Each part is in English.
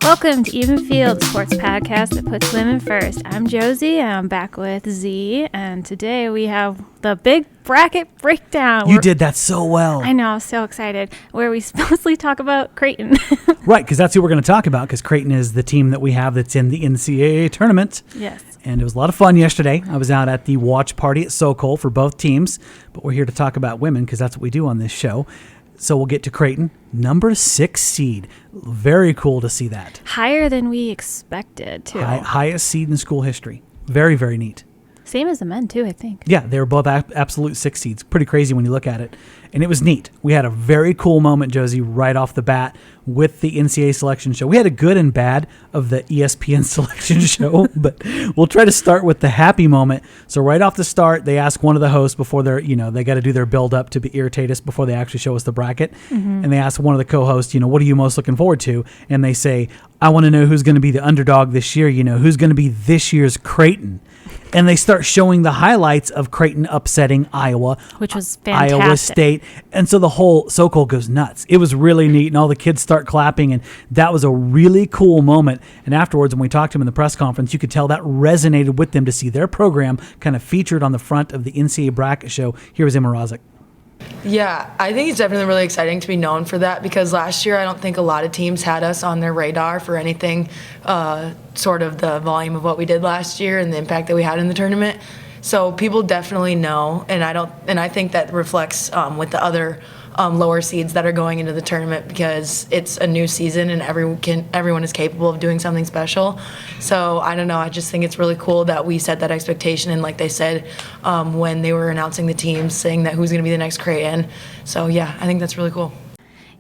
Welcome to Even Field, sports podcast that puts women first. I'm Josie, and I'm back with Z, and today we have the big bracket breakdown. You did that so well. I know, I'm so excited. Where we mostly talk about Creighton. Right, because that's who we're going to talk about, because Creighton is the team that we have that's in the NCAA tournament. Yes. And it was a lot of fun yesterday. I was out at the watch party at Sokol for both teams, but we're here to talk about women because that's what we do on this show. So we'll get to Creighton, number 6 seed. Very cool to see that. Higher than we expected, too. Highest seed in school history. Very, very neat. Same as the men, too, I think. Yeah, they were both absolute 6 seeds. Pretty crazy when you look at it. And it was neat. We had a very cool moment, Josie, right off the bat with the NCAA selection show. We had a good and bad of the ESPN selection show, but we'll try to start with the happy moment. So right off the start, they ask one of the hosts before they got to do their build up to irritate us before they actually show us the bracket. Mm-hmm. And they ask one of the co-hosts, what are you most looking forward to? And they say, I want to know who's going to be the underdog this year. Who's going to be this year's Creighton. And they start showing the highlights of Creighton upsetting Iowa, which was fantastic. Iowa State. And so the whole Sokol goes nuts. It was really neat, and all the kids start clapping, and that was a really cool moment. And afterwards, when we talked to them in the press conference, you could tell that resonated with them to see their program kind of featured on the front of the NCAA bracket show. Here was Emma Rozic. Yeah, I think it's definitely really exciting to be known for that because last year I don't think a lot of teams had us on their radar for anything sort of the volume of what we did last year and the impact that we had in the tournament. So people definitely know, and I think that reflects with the other lower seeds that are going into the tournament because it's a new season and everyone is capable of doing something special. So I don't know, I just think it's really cool that we set that expectation, and like they said when they were announcing the teams, saying that who's going to be the next Creighton. So yeah, I think that's really cool.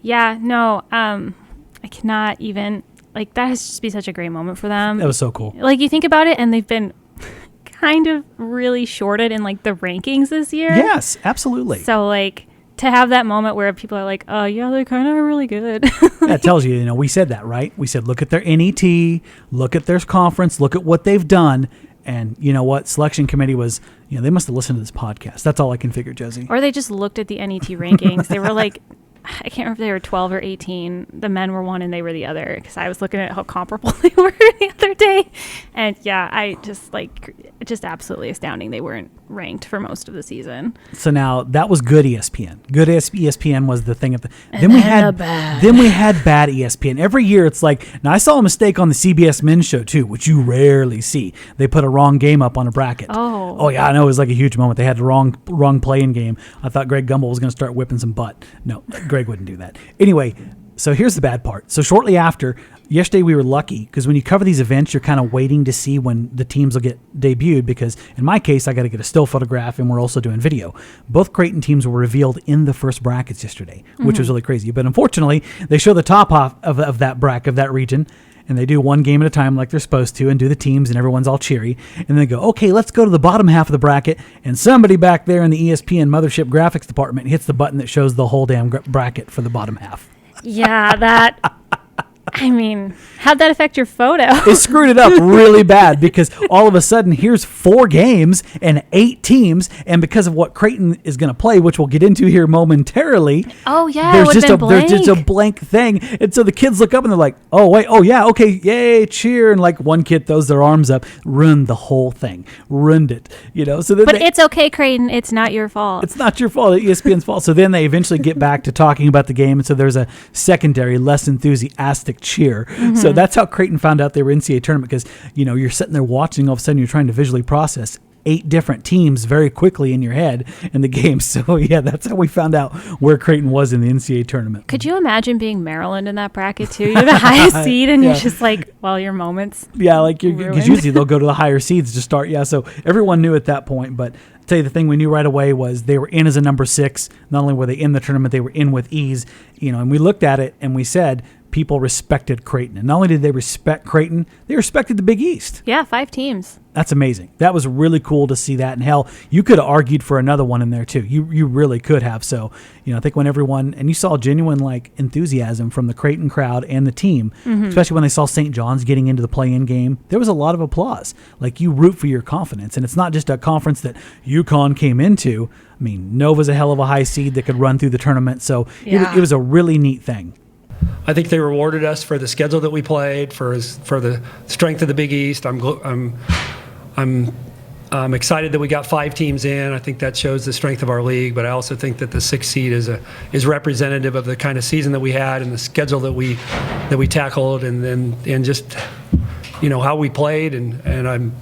Yeah, no, I cannot even, that has just be such a great moment for them. That was so cool. You think about it, and they've been kind of really shorted in the rankings this year. Yes, absolutely. So to have that moment where people are like, oh yeah, they kind of are really good. That tells you, we said that, right? We said, look at their NET, look at their conference, look at what they've done. And you know what? Selection committee was, they must have listened to this podcast. That's all I can figure, Josie. Or they just looked at the NET rankings. They were I can't remember if they were 12 or 18. The men were one and they were the other, because I was looking at how comparable they were the other day. And yeah, I just absolutely astounding. They weren't ranked for most of the season. So now that was good ESPN. Good ESPN was the thing. Then we had bad ESPN. Every year it's now I saw a mistake on the CBS men's show too, which you rarely see. They put a wrong game up on a bracket. Oh yeah, I know, it was a huge moment. They had the wrong play-in game. I thought Greg Gumbel was going to start whipping some butt. No, Greg wouldn't do that. Anyway, so here's the bad part. So shortly after, yesterday we were lucky because when you cover these events, you're kind of waiting to see when the teams will get debuted, because in my case, I got to get a still photograph and we're also doing video. Both Creighton teams were revealed in the first brackets yesterday, which was really crazy. But unfortunately, they show the top half of that bracket, of that region, and they do one game at a time like they're supposed to and do the teams and everyone's all cheery. And they go, okay, let's go to the bottom half of the bracket. And somebody back there in the ESPN mothership graphics department hits the button that shows the whole damn bracket for the bottom half. Yeah, that... how'd that affect your photo? It screwed it up really bad because all of a sudden here's 4 games and 8 teams, and because of what Creighton is going to play, which we'll get into here momentarily. Oh yeah, there's just a blank thing, and so the kids look up and they're like, "Oh wait, oh yeah, okay, yay, cheer!" And one kid throws their arms up, ruined the whole thing, ruined it. So then it's okay, Creighton. It's not your fault. It's not your fault. It's ESPN's fault. So then they eventually get back to talking about the game, and so there's a secondary, less enthusiastic cheer. Mm-hmm. So that's how Creighton found out they were NCAA tournament, because you're sitting there watching, all of a sudden you're trying to visually process 8 different teams very quickly in your head in the game. So yeah, that's how we found out where Creighton was in the NCAA tournament. Could you imagine being Maryland in that bracket too? You're the highest seed and you're just your moments. Yeah, because usually they'll go to the higher seeds to start. Yeah, so everyone knew at that point, but I'll tell you the thing we knew right away was they were in as a number 6. Not only were they in the tournament, they were in with ease. And we looked at it and we said, people respected Creighton. And not only did they respect Creighton, they respected the Big East. Yeah, 5 teams. That's amazing. That was really cool to see that. And hell, you could have argued for another one in there too. You really could have. So, I think when everyone, and you saw genuine enthusiasm from the Creighton crowd and the team, especially when they saw St. John's getting into the play-in game, there was a lot of applause. You root for your confidence. And it's not just a conference that UConn came into. Nova's a hell of a high seed that could run through the tournament. So it was a really neat thing. I think they rewarded us for the schedule that we played, for the strength of the Big East. I'm excited that we got 5 teams in. I think that shows the strength of our league, but I also think that the 6th seed is representative of the kind of season that we had and the schedule that we tackled, and just how we played, and I'm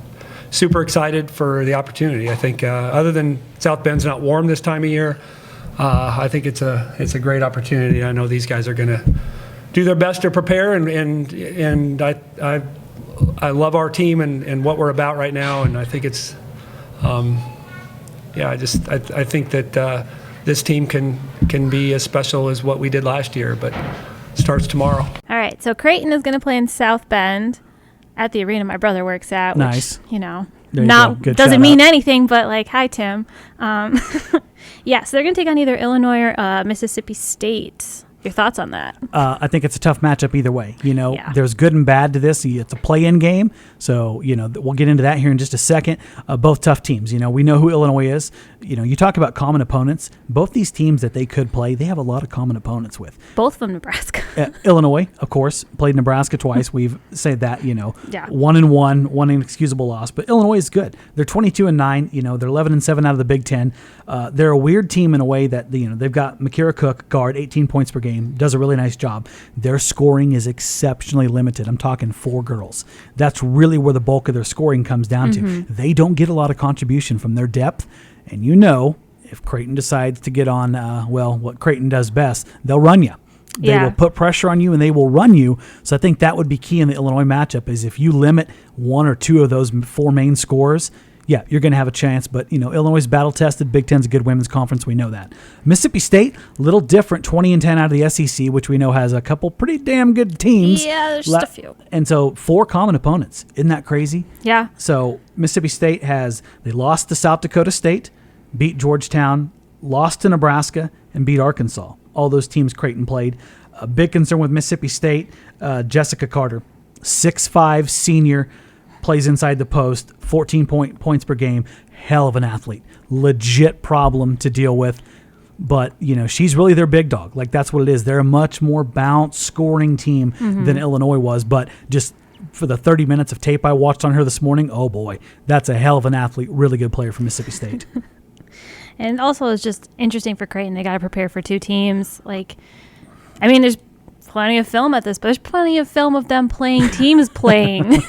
super excited for the opportunity. I think other than South Bend's not warm this time of year, I think it's a great opportunity. I know these guys are going to do their best to prepare, and I love our team and what we're about right now, and I think it's I think that this team can be as special as what we did last year, but it starts tomorrow. All right, so Creighton is going to play in South Bend at the arena my brother works at. Nice. Which, There you not go. Good doesn't shout mean out. anything, but like, hi Tim. Yeah, so they're going to take on either Illinois or Mississippi State. Your thoughts on that? I think it's a tough matchup either way. Yeah. There's good and bad to this. It's a play-in game, so we'll get into that here in just a second. Both tough teams. We know who Illinois is. You talk about common opponents. Both these teams that they could play, they have a lot of common opponents with. Both from Nebraska. Illinois, of course, played Nebraska twice. We've said that. Yeah. 1-1, one inexcusable loss. But Illinois is good. They're 22-9. They're 11-7 out of the Big Ten. They're a weird team in a way that they've got Makira Cook, guard, 18 points per game. Does a really nice job. Their scoring is exceptionally limited. I'm talking 4 girls. That's really where the bulk of their scoring comes down to. They don't get a lot of contribution from their depth. And if Creighton decides to get on, what Creighton does best, they'll run you. They will put pressure on you and they will run you. So I think that would be key in the Illinois matchup is if you limit 1 or 2 of those 4 main scorers, yeah, you're going to have a chance. But, Illinois is battle-tested. Big Ten's a good women's conference. We know that. Mississippi State, a little different, 20-10 out of the SEC, which we know has a couple pretty damn good teams. Yeah, there's just a few. And so 4 common opponents. Isn't that crazy? Yeah. So Mississippi State they lost to South Dakota State, beat Georgetown, lost to Nebraska, and beat Arkansas. All those teams Creighton played. A big concern with Mississippi State, Jessica Carter, 6'5", senior, plays inside the post, 14 points per game, hell of an athlete. Legit problem to deal with. But, she's really their big dog. Like, that's what it is. They're a much more balanced scoring team than Illinois was. But just for the 30 minutes of tape I watched on her this morning, oh, boy, that's a hell of an athlete. Really good player from Mississippi State. And also it's just interesting for Creighton. They got to prepare for 2 teams. There's plenty of film at this, but there's plenty of film of them playing teams playing.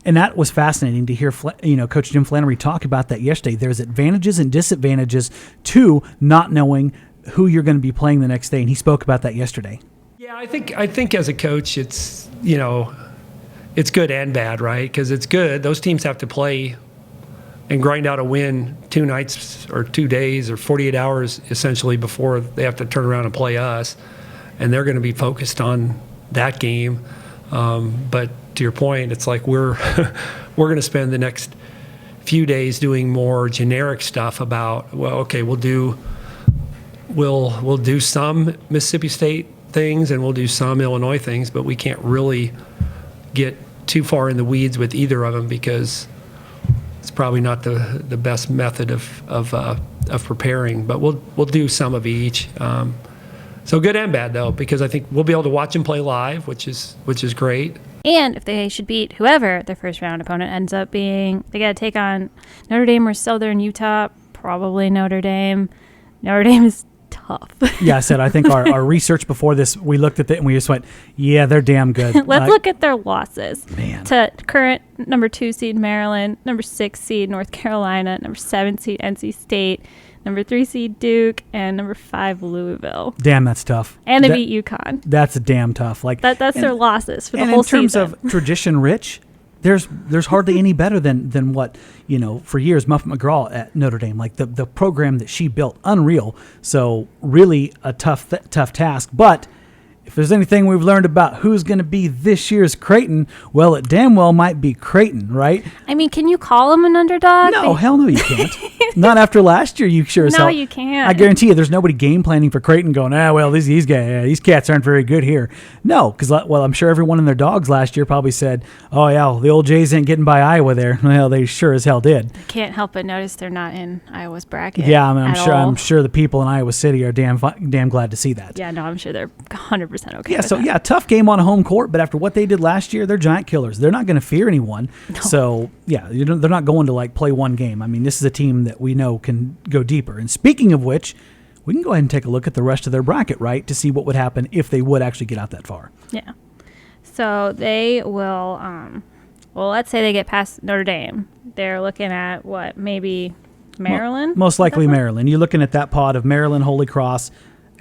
And that was fascinating to hear, Coach Jim Flannery talk about that yesterday. There's advantages and disadvantages to not knowing who you're going to be playing the next day, and he spoke about that yesterday. Yeah, I think as a coach, it's it's good and bad, right? Because it's good. Those teams have to play and grind out a win 2 nights or 2 days or 48 hours essentially before they have to turn around and play us, and they're going to be focused on that game. But to your point, it's like we're going to spend the next few days doing more generic stuff about, we'll do some Mississippi State things and we'll do some Illinois things, but we can't really get too far in the weeds with either of them because it's probably not the best method of preparing. But we'll do some of each. So good and bad though, because I think we'll be able to watch them play live, which is great. And if they should beat whoever their first round opponent ends up being, they got to take on Notre Dame or Southern Utah. Probably Notre Dame. Notre Dame is tough. Yeah, I said I think our research before this, we looked at it and we just went, yeah, they're damn good. Let's look at their losses. Man. To current number 2 seed Maryland, number 6 seed North Carolina, number 7 seed NC State, number 3 seed Duke, and number 5 Louisville. Damn, that's tough. And they beat UConn. That's damn tough. That's their losses for the whole season. And in terms of tradition rich, there's hardly any better than what, for years, Muffet McGraw at Notre Dame, like the program that she built, unreal. So really a tough task. But if there's anything we've learned about who's going to be this year's Creighton, well, it damn well might be Creighton, right? Can you call them an underdog? No, hell no, you can't. Not after last year, you sure as hell. No, you can't. I guarantee you there's nobody game planning for Creighton going, these guys, these cats aren't very good here. No, because, I'm sure everyone and their dogs last year probably said, oh, yeah, the old Jays ain't getting by Iowa there. Well, they sure as hell did. I can't help but notice they're not in Iowa's bracket. Yeah, I'm sure the people in Iowa City are damn glad to see that. Yeah, no, I'm sure they're 100% 100% okay. Yeah, with so that. tough game on a home court, but after what they did last year, they're giant killers. They're not going to fear anyone. No. So, they're not going to like play one game. I mean, this is a team that we know can go deeper. And speaking of which, we can go ahead and take a look at the rest of their bracket, right, to see what would happen if they would actually get out that far. Yeah. So they will, let's say they get past Notre Dame. They're looking at what, maybe Maryland? Most likely Maryland. You're looking at that pod of Maryland, Holy Cross,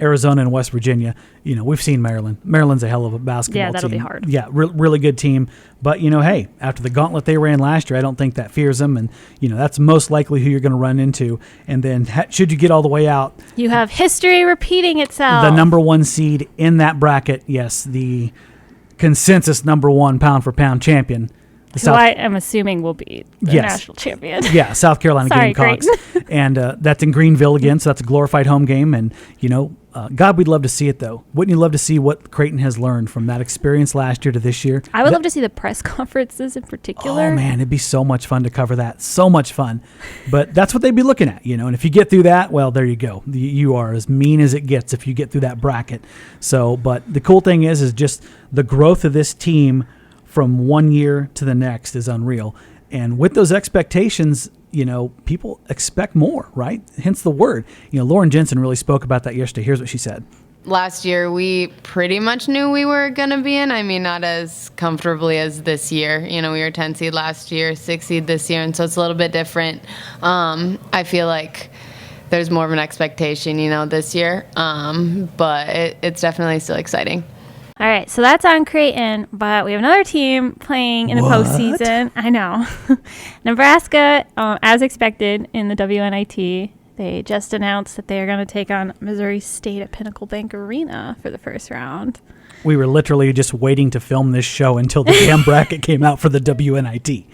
Arizona, and West Virginia. We've seen Maryland. Maryland's a hell of a basketball team. Yeah, that'll be hard. Yeah, really good team. But, hey, after the gauntlet they ran last year, I don't think that fears them. And, that's most likely who you're going to run into. And then should you get all the way out. You have history repeating itself. The number one seed in that bracket, yes, the consensus number one pound-for-pound champion. Who I am assuming will be the national champion. Yeah, South Carolina Sorry, Gamecocks. And that's in Greenville again, so that's a glorified home game. And, God, we'd love to see it, though. Wouldn't you love to see what Creighton has learned from that experience last year to this year? I would love to see the press conferences in particular. Oh, man, it'd be so much fun to cover that. So much fun. But that's what they'd be looking at, And if you get through that, well, there you go. You are as mean as it gets if you get through that bracket. So, but the cool thing is just the growth of this team from one year to the next is unreal. And with those expectations, people expect more, right? Hence the word. Lauren Jensen really spoke about that yesterday. Here's what she said. Last year, we pretty much knew we were going to be in. I mean, not as comfortably as this year. We were 10 seed last year, 6 seed this year, and so it's a little bit different. I feel like there's more of an expectation, this year, but it's definitely still exciting. All right, so that's on Creighton, but we have another team playing in the postseason. I know. Nebraska, as expected in the WNIT, they just announced that they are going to take on Missouri State at Pinnacle Bank Arena for the first round. We were literally just waiting to film this show until the damn bracket came out for the WNIT.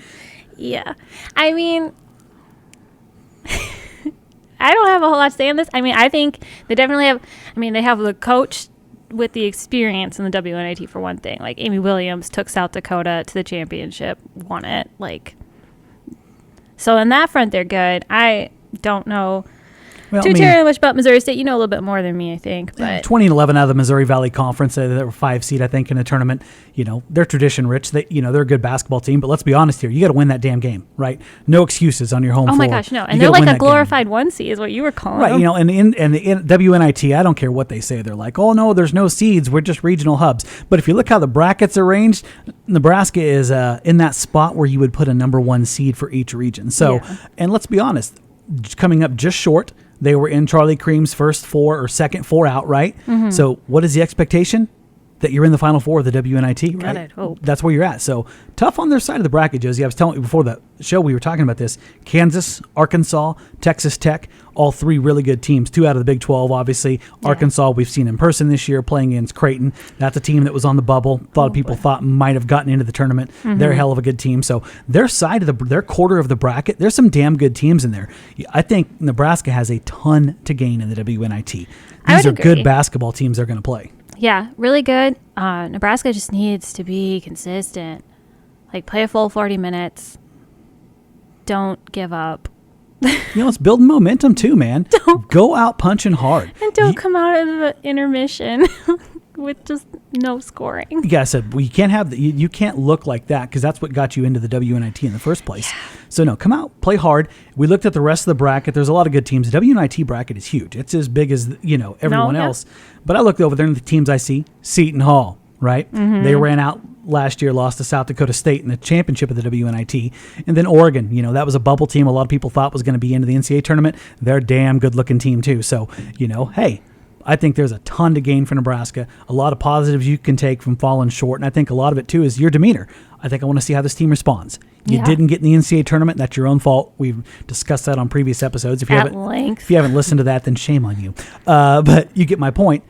Yeah. I mean, I don't have a whole lot to say on this. I mean, I think they definitely have, they have the coach with the experience in the WNIT for one thing. Like Amy Williams took South Dakota to the championship, won it. So in that front, they're good. I don't know terribly much about Missouri State. You know a little bit more than me, I think. But 2011 out of the Missouri Valley Conference, they were 5 seed, I think, in the tournament. They're tradition rich. They're a good basketball team. But let's be honest here, you got to win that damn game, right? No excuses on your home floor. Oh my gosh, no! And they're like a glorified 1 seed, is what you were calling right? them. And the WNIT, I don't care what they say. They're like, oh no, there's no seeds. We're just regional hubs. But if you look how the brackets are arranged, Nebraska is in that spot where you would put a number 1 seed for each region. So, and let's be honest, coming up just short. They were in Charlie Cream's first 4 or second 4 out, right? Mm-hmm. So what is the expectation? That you're in the Final Four of the WNIT, right? I'd hope. That's where you're at. So tough on their side of the bracket, Josie. I was telling you before the show, we were talking about this. Kansas, Arkansas, Texas Tech, all 3 really good teams. 2 out of the Big 12, obviously. Yeah. Arkansas, we've seen in person this year playing against Creighton. That's a team that was on the bubble. A lot of people thought might have gotten into the tournament. Mm-hmm. They're a hell of a good team. So their side of their quarter of the bracket, there's some damn good teams in there. I think Nebraska has a ton to gain in the WNIT. These are good basketball teams they're going to play. Yeah, really good. Nebraska just needs to be consistent. Play a full 40 minutes. Don't give up. It's building momentum too, man. Go out punching hard. And don't come out of the intermission with just no scoring. Yeah, I said, well, you can't have you can't look like that because that's what got you into the WNIT in the first place. Yeah. So no, come out, play hard. We looked at the rest of the bracket. There's a lot of good teams. The WNIT bracket is huge. It's as big as everyone else. But I looked over there and the teams I see, Seton Hall, right? Mm-hmm. They ran out last year, lost to South Dakota State in the championship of the WNIT. And then Oregon, that was a bubble team a lot of people thought was going to be into the NCAA tournament. They're a damn good-looking team too. So, hey, I think there's a ton to gain for Nebraska, a lot of positives you can take from falling short, and I think a lot of it, too, is your demeanor. I think I want to see how this team responds. You didn't get in the NCAA tournament. That's your own fault. We've discussed that on previous episodes. If you haven't listened to that, then shame on you. But you get my point.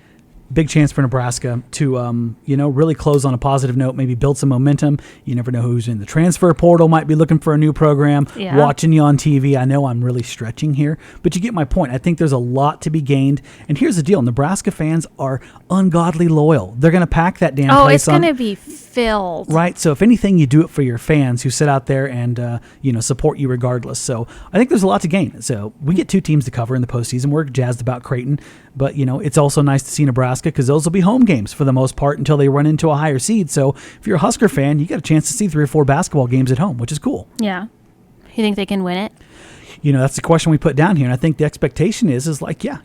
Big chance for Nebraska to, really close on a positive note, maybe build some momentum. You never know who's in the transfer portal, might be looking for a new program, watching you on TV. I know I'm really stretching here, but you get my point. I think there's a lot to be gained. And here's the deal. Nebraska fans are ungodly loyal. They're going to pack that damn place. Oh, it's going to be filled. Right. So if anything, you do it for your fans who sit out there and, support you regardless. So I think there's a lot to gain. So we get 2 teams to cover in the postseason. We're jazzed about Creighton. But, it's also nice to see Nebraska because those will be home games for the most part until they run into a higher seed. So if you're a Husker fan, you get a chance to see 3 or 4 basketball games at home, which is cool. Yeah. You think they can win it? That's the question we put down here. And I think the expectation is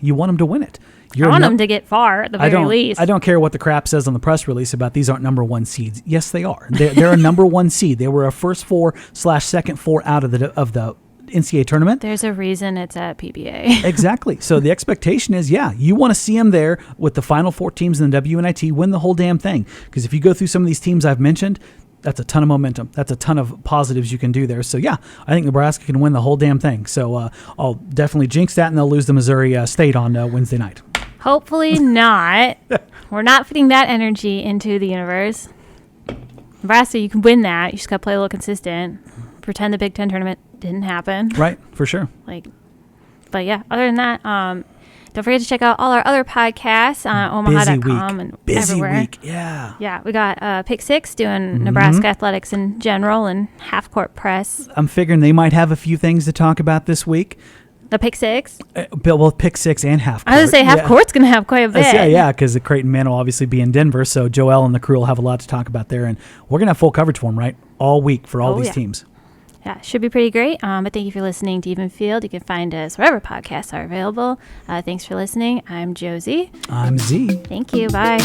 you want them to win it. I want them to get far at the very least. I don't care what the crap says on the press release about these aren't number 1 seeds. Yes, they are. They're a number 1 seed. They were a first 4/second 4 out of the NCAA tournament. There's a reason it's at PBA. Exactly. So the expectation is, you want to see them there with the final 4 teams in the WNIT win the whole damn thing. Because if you go through some of these teams I've mentioned, that's a ton of momentum. That's a ton of positives you can do there. So, I think Nebraska can win the whole damn thing. So I'll definitely jinx that, and they'll lose to Missouri State on Wednesday night. Hopefully not. We're not putting that energy into the universe. Nebraska, you can win that. You just got to play a little consistent. Pretend the Big Ten tournament didn't happen. Right, for sure. But yeah, other than that, don't forget to check out all our other podcasts on omaha.com and everywhere. Busy week, yeah. Yeah, we got Pick 6 doing Nebraska athletics in general and Half Court Press. I'm figuring they might have a few things to talk about this week. The Pick 6? Both Pick 6 and Half Court. I was going to say Half Court's going to have quite a bit. Yeah, because the Creighton man will obviously be in Denver, so Joel and the crew will have a lot to talk about there, and we're going to have full coverage for them, right? All week for all these teams. Yeah, it should be pretty great. But thank you for listening to Even Field. You can find us wherever podcasts are available. Thanks for listening. I'm Josie. I'm Z. Thank you. Bye.